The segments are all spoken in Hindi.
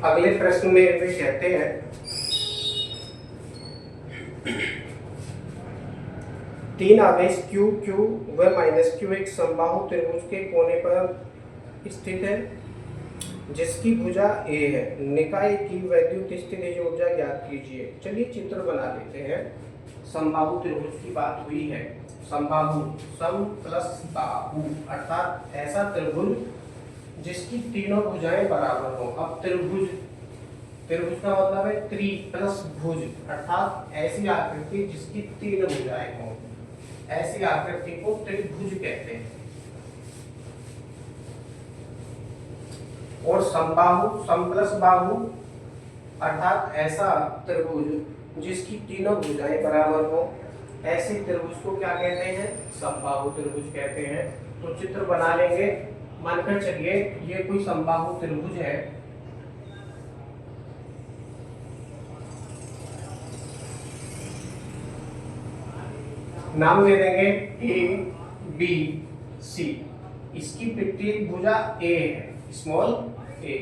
अगले प्रश्न में वे कहते हैं तीन आवेश Q, Q व -Q एक समबाहु त्रिभुज के कोने पर स्थित है जिसकी भुजा A है। निकाय की वैद्युत स्थितिज ऊर्जा ज्ञात कीजिए। चलिए चित्र बना लेते हैं। समबाहु त्रिभुज की बात हुई है। समबाहु, सम प्लस बाहु अर्थात ऐसा त्रिभुज जिसकी तीनों भुजाएं बराबर हो। अब त्रिभुज का मतलब है त्रि प्लस भुज अर्थात ऐसी आकृति जिसकी तीन भुजाएं हो। ऐसी आकृति को त्रिभुज कहते हैं। और समबाहु, सम प्लस बाहु अर्थात ऐसा त्रिभुज जिसकी तीनों भुजाएं बराबर हो। ऐसे त्रिभुज को क्या कहते हैं? समबाहु त्रिभुज कहते हैं। तो चित्र बना लेंगे। मानकर चलिए ये कोई समबाहु त्रिभुज है। नाम दे देंगे ए बी सी। इसकी प्रत्येक भुजा ए है, स्मॉल ए।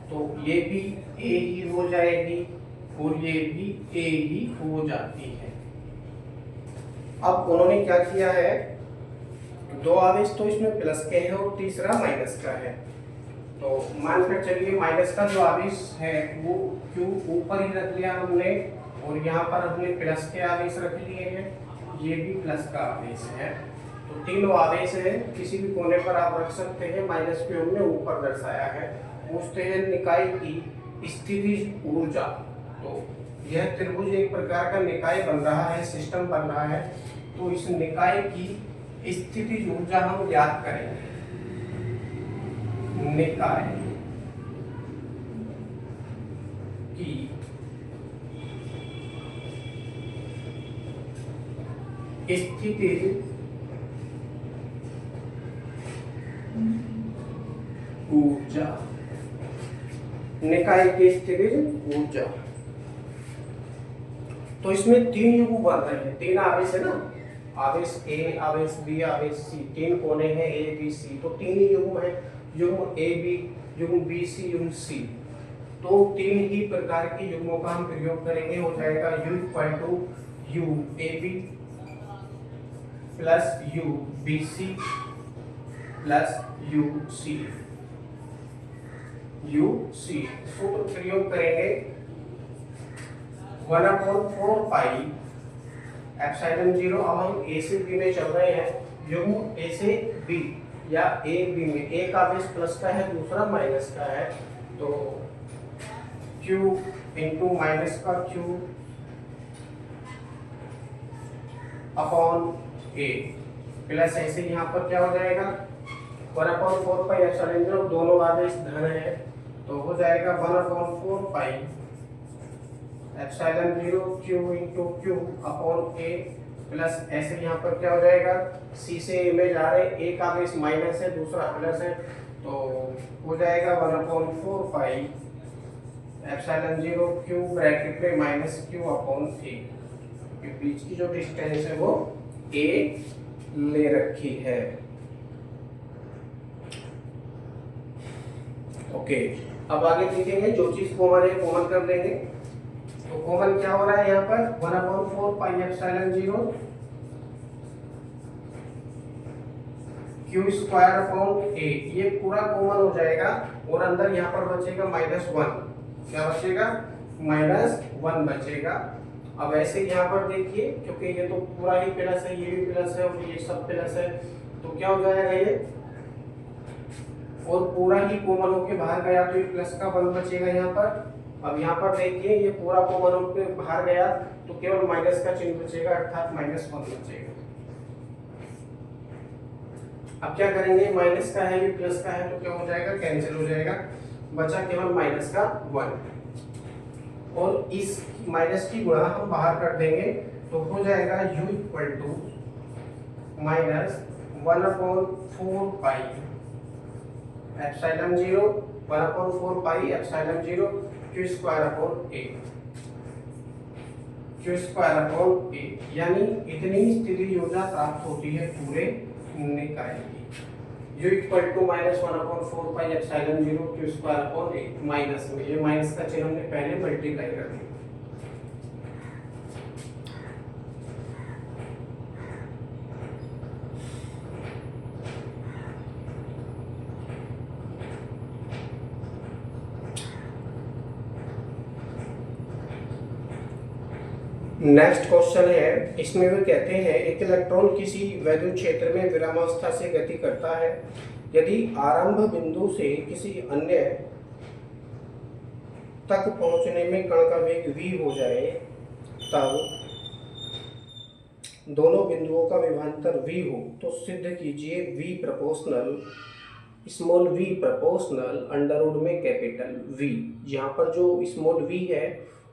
तो ये भी ए ही हो जाएगी और ये भी ए ही हो जाती है। अब उन्होंने क्या किया है, दो आवेश तो इसमें प्लस के हैं और तीसरा माइनस का है। तो मानकर चलिए माइनस का जो आवेश है वो क्यू ऊपर ही रख लिया हमने और यहाँ पर हमने प्लस के आवेश रख लिए हैं। ये भी प्लस का आवेश है। तो तीनों आवेश हैं, किसी भी कोने पर आप रख सकते हैं। माइनस क्यू हमने ऊपर दर्शाया है। पूछते हैं निकाय की स्थितिज ऊर्जा। तो यह त्रिभुज एक प्रकार का निकाय बन रहा है, सिस्टम बन रहा है। तो इस निकाय की स्थितिज ऊर्जा हम ज्ञात करेंगे। निकाय की स्थितिज ऊर्जा, निकाय की स्थितिज ऊर्जा। तो इसमें तीन युग्म बन रहे हैं। तीन आवेश है ना, आवेश ए, आवेश बी, आवेश सी। तीन कोने हैं ए बी सी। तो तीन ही युग्म है, युग्म ए बी, युग्म बी सी, युग्म सी। तो तीन ही प्रकार के युग्मों का हम प्रयोग करेंगे। हो जाएगा U equal to U A B plus U B C plus U C. U C सूत्र प्रयोग करेंगे 1/4 पाई एप्सिलॉन 0। अब हम ए से बी में चल रहे हैं। युग्म ए से बी या ए बी में एक आवेश प्लस का है, दूसरा माइनस का है। तो Q इंटू माइनस का Q अपॉन ए प्लस ऐसे यहाँ पर क्या हो जाएगा 1/4 पाई एप्सिलॉन 0। दोनों आवेश धन है तो हो जाएगा 1/4 pi epsilon 0 Q into Q upon A plus ऐसे यहाँ पर क्या हो जाएगा C से A में जा रहे, एक आवेश माइनस है, दूसरा प्लस है। तो हो जाएगा 1/4 पाई एप्सिलॉन 0 Q ब्रैकेट में माइनस Q अपॉन ए। के बीच की जो डिस्टेंस है वो A ले रखी है। ओके, अब आगे देखेंगे। जो चीज कॉमन है कॉमन कर देंगे। तो कॉमन क्या हो रहा है यहाँ पर 1/4 pi epsilon 0 Q square upon A। ये पूरा कॉमन हो जाएगा और अंदर यहाँ पर बचेगा -1। क्या बचेगा? -1 बचेगा। अब ऐसे यहाँ पर देखिए, क्योंकि ये तो पूरा ही प्लस है, ये भी प्लस है और ये सब प्लस है, तो क्या हो जाएगा ये, और पूरा ही कॉमन होके बाहर गया तो ये प्लस का 1 बचेगा यहाँ पर। अब यहाँ पर देखिए ये पूरा कॉमन होके बाहर गया तो केवल माइनस का चिन्ह बचेगा अर्थात -1 बचेगा। अब क्या करेंगे, माइनस का है ये प्लस का है तो क्या हो जाएगा, कैंसिल हो जाएगा, बचा केवल माइनस का 1। और इस माइनस की गुणा हम बाहर कर देंगे तो हो जाएगा U equal to -1/4 pi epsilon 0 1/4 pi epsilon 0 Q square upon A। Q square upon A यानी इतनी स्थितिज ऊर्जा प्राप्त होती है पूरे निकाय की। u equal to -1/4πε0 q square upon a minus में, ये माइनस का चिन्ह हमने पहले मल्टीप्लाई कर दिया। नेक्स्ट क्वेश्चन है, इसमें वे कहते हैं एक इलेक्ट्रॉन किसी वैद्युत क्षेत्र में विरामावस्था से गति करता है। यदि आरंभ बिंदु से किसी अन्य तक पहुंचने में कण का वेग v हो जाए, तब दोनों बिंदुओं का विभवांतर v हो तो सिद्ध कीजिए v proportional small v proportional under root में कैपिटल V। यहाँ पर जो स्मॉल v है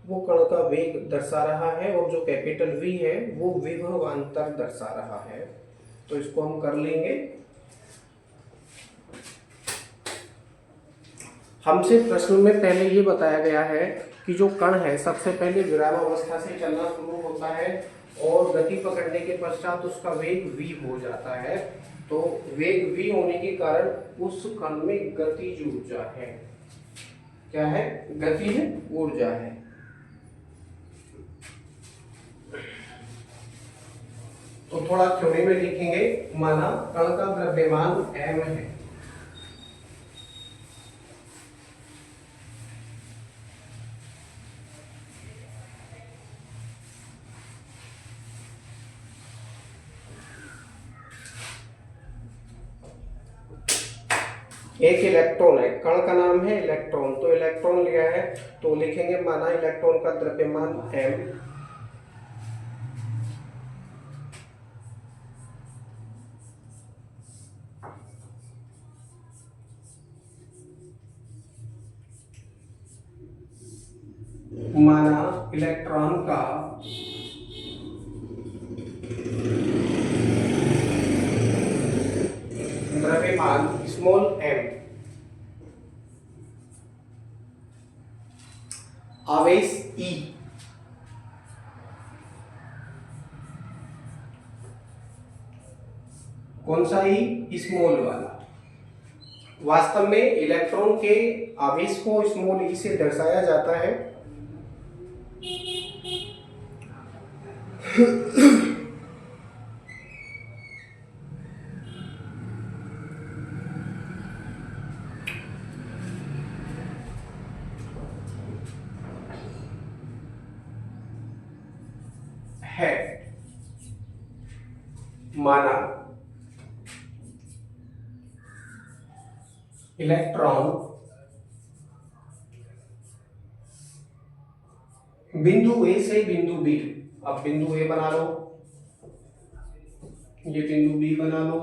वो कण का वेग दर्शा रहा है और जो कैपिटल V है वो विभवांतर दर्शा रहा है। तो इसको हम कर लेंगे। हमसे प्रश्न में पहले ये बताया गया है कि जो कण है सबसे पहले विरामावस्था से चलना शुरू होता है और गति पकड़ने के पश्चात उसका वेग v हो जाता है। तो वेग v होने के कारण उस कण में गतिज ऊर्जा है। क्या है? गतिज ऊर्जा है। तो थोड़ा थ्योरी में लिखेंगे। माना कण का द्रव्यमान m है, एक इलेक्ट्रॉन है, कण का नाम है इलेक्ट्रॉन, तो इलेक्ट्रॉन लिया है तो लिखेंगे माना इलेक्ट्रॉन का द्रव्यमान m, माना इलेक्ट्रॉन का द्रव्यमान स्मॉल m, आवेश E, कौन सा E? स्मॉल वाला। वास्तव में इलेक्ट्रॉन के आवेश को स्मॉल E से दर्शाया जाता है। माना इलेक्ट्रॉन बिंदु A से बिंदु B, अब बिंदु A बना लो, ये बिंदु B बना लो,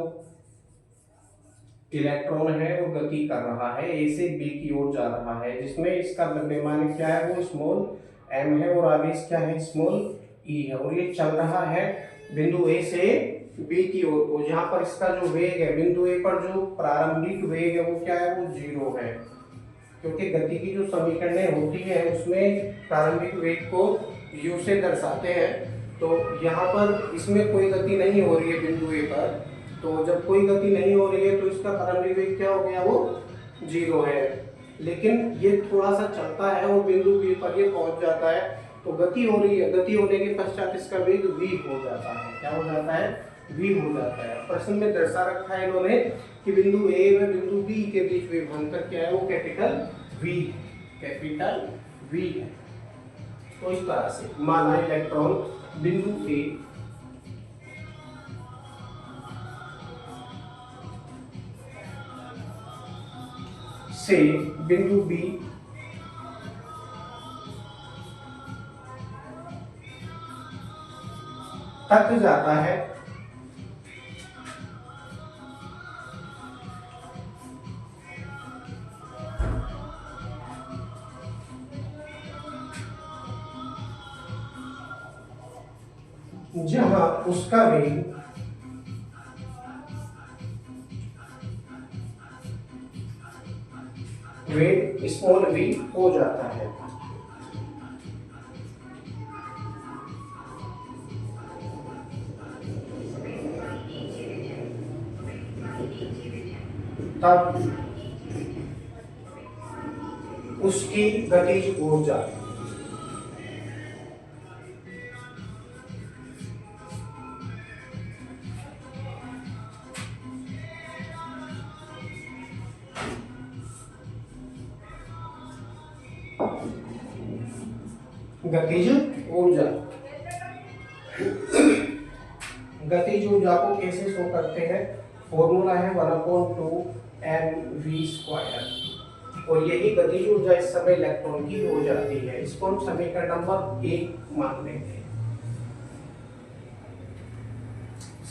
इलेक्ट्रॉन है और गति कर रहा है A से B की ओर जा रहा है, जिसमें इसका द्रव्यमान क्या है? वो स्मॉल m है और आवेश क्या है? स्मॉल E है। और ये चल रहा है बिंदु A से B की ओर को, जहां पर इसका जो वेग है बिंदु A पर जो प्रारंभिक वेग है वो क्या है? वो 0 है, क्योंकि गति की जो समीकरणें होती है उसमें प्रारंभिक वेग को u से दर्शाते हैं। तो यहाँ पर इसमें कोई गति नहीं हो रही है बिंदु A पर, तो जब कोई गति नहीं हो रही है तो इसका प्रारंभिक वेग क्या हो गया? वो 0 है। लेकिन ये थोड़ा सा चलता है और बिंदु B पर ये पहुंच जाता है, तो गति हो रही है, गति होने के पश्चात इसका वेग v हो जाता है। क्या हो जाता है? v हो जाता है। प्रश्न में दर्शा रखा है इन्होंने कि बिंदु A व बिंदु B के बीच विभवांतर क्या है? वो कैपिटल V है। तो इस तरह से माना इलेक्ट्रॉन बिंदु A से बिंदु B तक जाता है, जहां उसका वेग स्मॉल v हो जाता है। तब उसकी गतिज ऊर्जा गतिज ऊर्जा गतिज ऊर्जा को कैसे शो करते हैं? फॉर्मूला है 1/2 mv²। और यही गतिज ऊर्जा इस समय इलेक्ट्रॉन की हो जाती है। इसको हम समीकरण नंबर 1 मान लेंगे।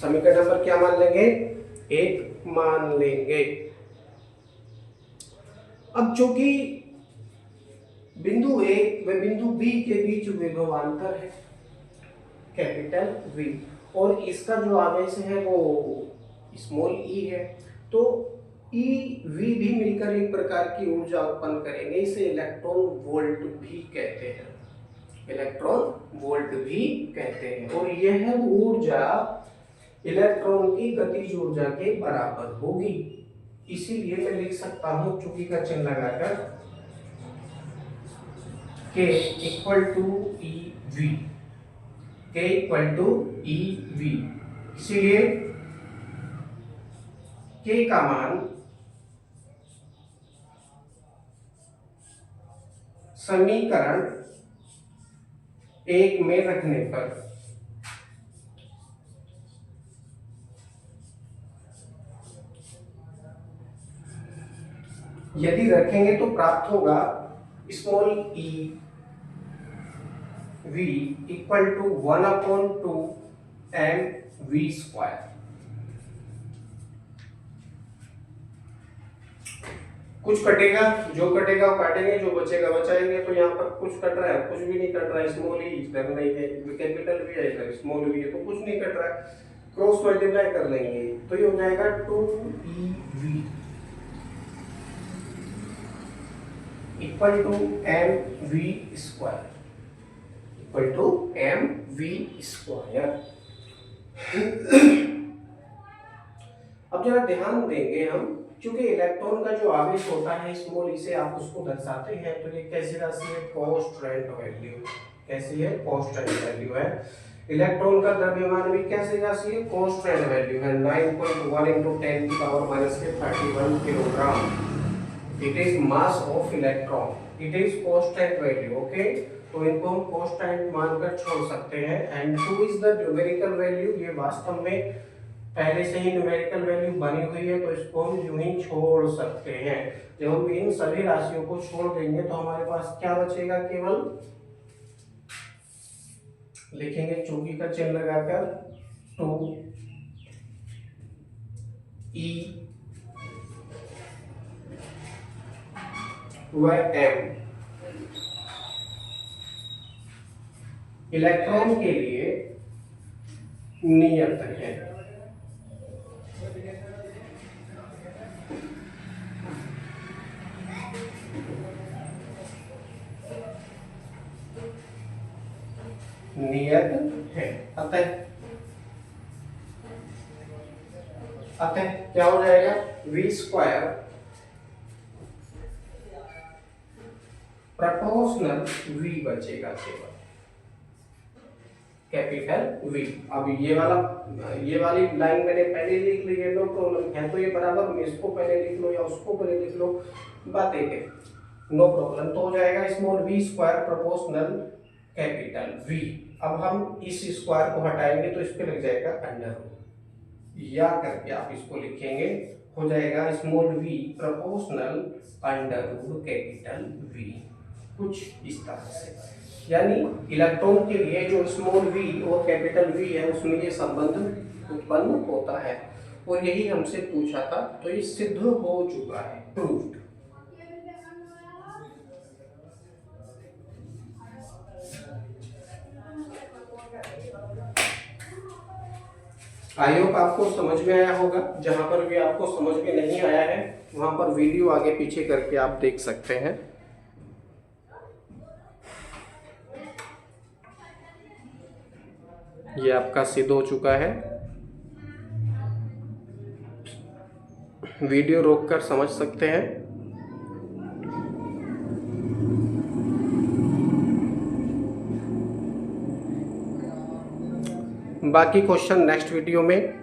समीकरण नंबर क्या मान लेंगे? 1 मान लेंगे। अब चूंकि बिंदु ए व बिंदु बी के बीच विभवांतर है कैपिटल V, और इसका जो आवेश है वो स्मॉल e है, तो E V भी मिलकर एक प्रकार की ऊर्जा उत्पन्न करेंगे। इसे इलेक्ट्रॉन वोल्ट भी कहते हैं, इलेक्ट्रॉन वोल्ट भी कहते हैं। और यह ऊर्जा इलेक्ट्रॉन की गतिज ऊर्जा के बराबर होगी। इसीलिए मैं लिख सकता हूं चुकी का चिन्ह लगाकर K equal to EV, K equal to EV। इसीलिए K का मान समीकरण 1 में रखने पर यदि रखेंगे तो प्राप्त होगा small e v equal to 1/2 mv²। कुछ कटेगा, जो कटेगा वो काटेंगे, जो बचेगा बचाएंगे। तो यहाँ पर कुछ कट रहा है, कुछ भी नहीं कट रहा है। स्मॉल ई इधर नहीं है, कैपिटल भी है इधर, स्मॉल वी है, तो कुछ नहीं कट रहा है। क्रॉस मल्टीप्लाई कर लेंगे तो ये हो जाएगा 2ev equal to mv², equal to mv²। अब जरा ध्यान देंगे हम, क्योंकि इलेक्ट्रॉन का जो आवेश होता है स्मॉल ई से आप उसको दर्शाते हैं, तो ये कैसी राशि है? Constant value. कैसी है? कांस्टेंट वैल्यू है। इलेक्ट्रॉन का द्रव्यमान भी कैसी राशि है? कांस्टेंट वैल्यू है। 9.1 × 10⁻⁻31 kilogram. It is mass of electron, it is constant value. Okay, तो इनको हम कांस्टेंट मानकर छोड़ सकते हैं। And 2 is the numerical value. ये वास्तव में पहले से ही न्यूमेरिकल वैल्यू बनी हुई है, तो इसको हम यूं ही छोड़ सकते हैं। जब हम इन सभी राशियों को छोड़ देंगे तो हमारे पास क्या बचेगा? केवल लिखेंगे चौकी का चिन्ह लगाकर 2e व m। इलेक्ट्रॉन के लिए नियत है। नियत है। अतः क्या हो जाएगा? v² प्रोपोर्शनल v बचेगा केवल, कैपिटल V। अब ये वाली लाइन मैंने पहले लिख ली है, नो प्रॉब्लम है। तो ये बराबर में इसको पहले लिख लो या उसको पहले लिख लो, बात एक है, नो प्रॉब्लम। तो हो जाएगा small v² proportional capital V। अब हम इस स्क्वायर को हटाएंगे तो इस पे लग जाएगा अंडर, या करके आप इसको लिखेंगे, हो जाएगा small v proportional under capital V। कुछ इस तरह से, यानी इलेक्ट्रॉन के लिए जो स्मॉल v और कैपिटल V है उसमें ये संबंध उत्पन्न होता है। और यही हमसे पूछा था, तो ये सिद्ध हो चुका है, प्रूव्ड। आई होप आपको समझ में आया होगा। जहां पर भी आपको समझ में नहीं आया है वहां पर वीडियो आगे पीछे करके आप देख सकते हैं। ये आपका सिद्ध हो चुका है। वीडियो रोककर समझ सकते हैं। बाकी क्वेश्चन नेक्स्ट वीडियो में